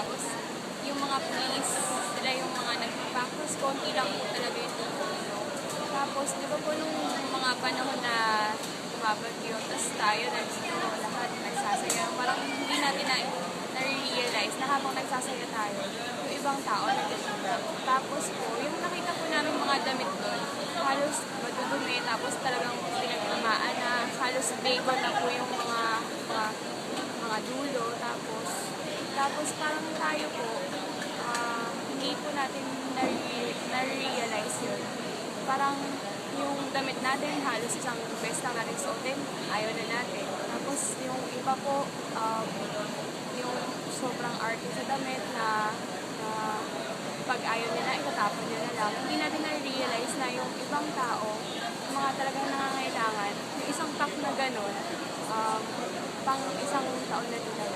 Tapos, yung mga police, sila yung mga nagpapak. Tapos, konti lang po talaga yung tumulong. Tapos, di ba po nung mga panahon na bumabagyo, tapos tayo, lahat nagsasaya. Parang hindi natin na-realize na habang nagsasaya tayo, yung ibang tao nagkasaya. Tapos po, yung nakita po namin mga damit doon, halos madudumi, tapos talagang pinagtamaan na halos bagel na po yung mga dulo. Tapos parang tayo po, hindi po natin na-realize yun. Parang yung damit natin, halos isang beses lang natin suotin, ayaw na natin. Tapos yung iba po, yung sobrang arte sa damit na pag ayaw nila, itatapon nila na lang. Hindi natin na-realize na yung ibang tao, yung mga talagang nangangailangan, yung isang pack na gano'n, pang isang taon na nila.